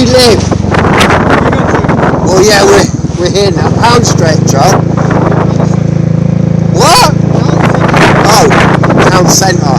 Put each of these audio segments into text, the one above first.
you live? Well, yeah, we're here now. Pound stretcher. What? Oh, town centre.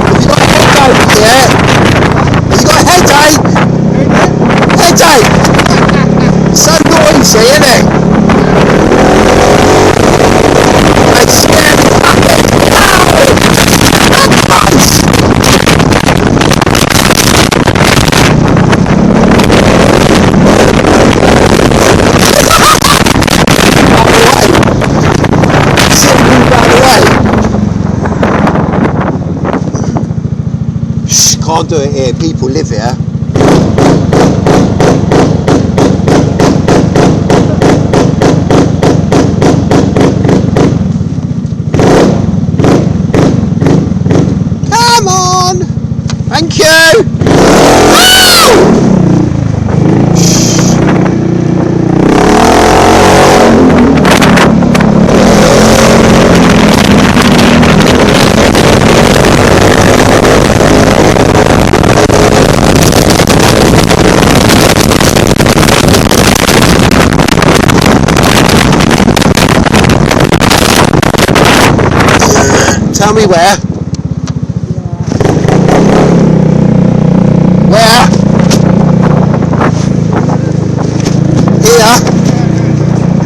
Have you got a headache? Yeah. Have you got a headache? Headache. So noisy, isn't it? It's scared the fucking can't do it here, people live here. Come on! Thank you! Woo! Tell me where? Where? Here?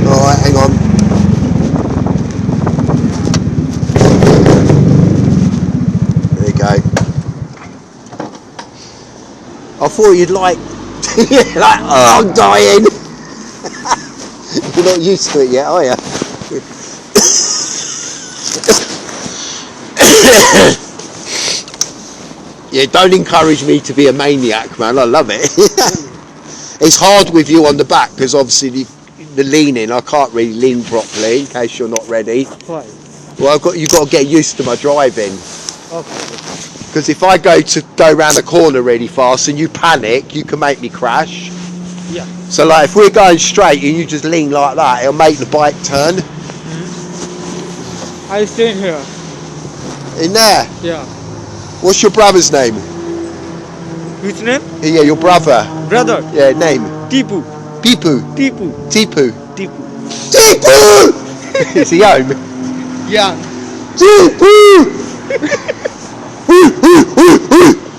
Alright, hang on. There you go. I thought you'd like, like, oh, I'm dying. You're not used to it yet, are you? Yeah, don't encourage me to be a maniac, man. I love it. It's hard with you on the back because obviously the leaning, I can't really lean properly in case you're not ready. Why? Well, you've got to get used to my driving. Okay. Because if I go around the corner really fast and you panic, you can make me crash. Yeah. So like if we're going straight and you just lean like that, it'll make the bike turn. I stay here. In there? Yeah. What's your brother's name? Which name? Yeah, your brother. Brother. Yeah, name. Tipu. Pipu. Tipu. Tipu. Tipu. Tipu! Is he home? Yeah. Tipu!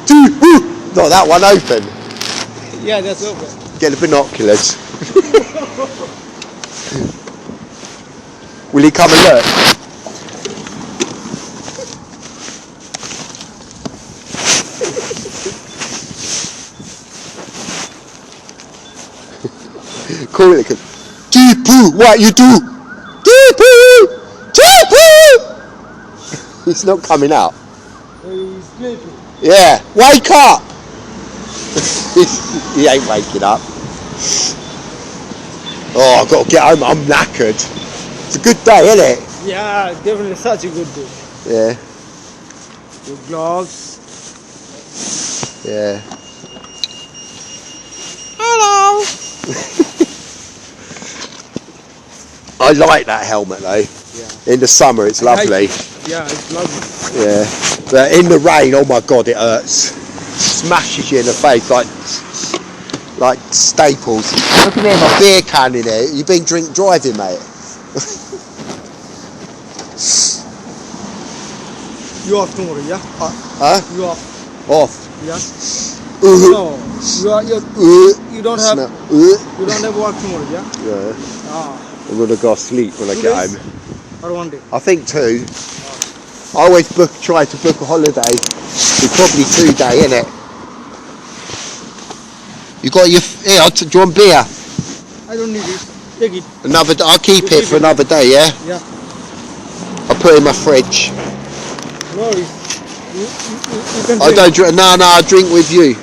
Tipu! Not that one open. Yeah, that's open. Get the binoculars. Will he come and look? Call it. Tipu, what you do? Tipu! Tipu! He's not coming out. He's sleeping. Yeah, wake up! He ain't waking up. Oh, I've got to get home, I'm knackered. It's a good day, isn't it? Yeah, definitely such a good day. Yeah. Your gloves. Yeah. Hello! I like that helmet though. Yeah. In the summer it's lovely. Yeah, it's lovely. Yeah. But in the rain, oh my god, it hurts. Smashes you in the face like staples. Look at me, my beer can in there. You've been driving, mate. You off tomorrow, yeah? Huh? You off? Off. Yeah. No, you don't have you don't have work tomorrow, yeah? Yeah. Ah. I'm gonna go sleep when I get home. Or 1 day? I think 2. I always try to book a holiday. It's probably 2 day, innit? You got your here? Do you want beer? I don't need it. Take it. Another. I'll keep it for another day. Yeah. Yeah. I'll put it in my fridge. No, you can. I don't drink. No, I drink with you.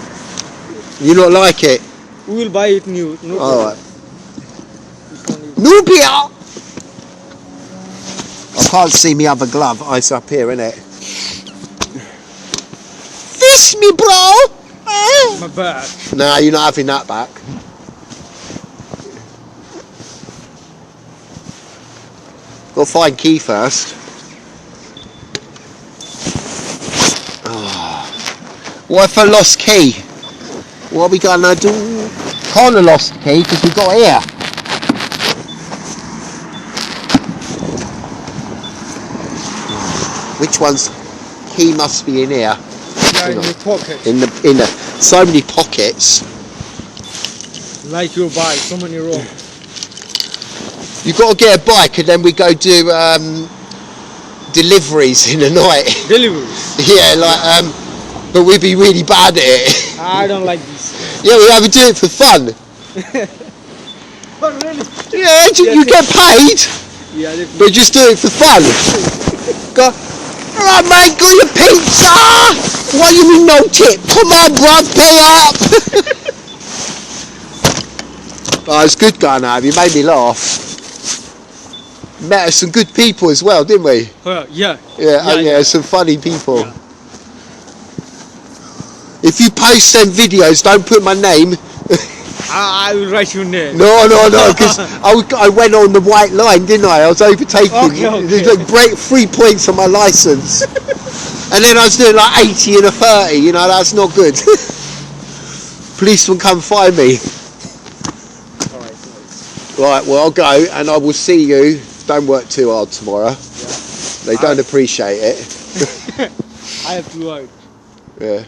You not like it? We will buy it new. No problem. All right. New beer. I can't see me other glove. It's up here, innit? Fish me, bro. My bad. Nah, you're not having that back. Got to find key first. Oh. What if I lost key? What are we gonna do? Kind of lost the key because we got here. Which one's key must be in here? Yeah, in your pocket. In the so many pockets. Like your bike, so many room. You've got to get a bike and then we go do deliveries in the night. Deliveries? Yeah, like but we'd be really bad at it. I don't like this. Yeah, we have to do it for fun. But really? Yeah, you get paid. Yeah, but just do it for fun. Go, alright mate, got your pizza! What you mean no tip? Come on bruv, pay up! Oh, it's good going out, you made me laugh. Met some good people as well, didn't we? Yeah, some funny people. Yeah. If you post them videos, don't put my name. I will write your name. No, because I went on the white line, didn't I? I was overtaking. Okay. Like break 3 points on my licence. And then I was doing like 80 and a 30, you know, that's not good. Police will come find me. Right, well I'll go and I will see you. Don't work too hard tomorrow. Yeah. They don't appreciate it. I have to work. Yeah.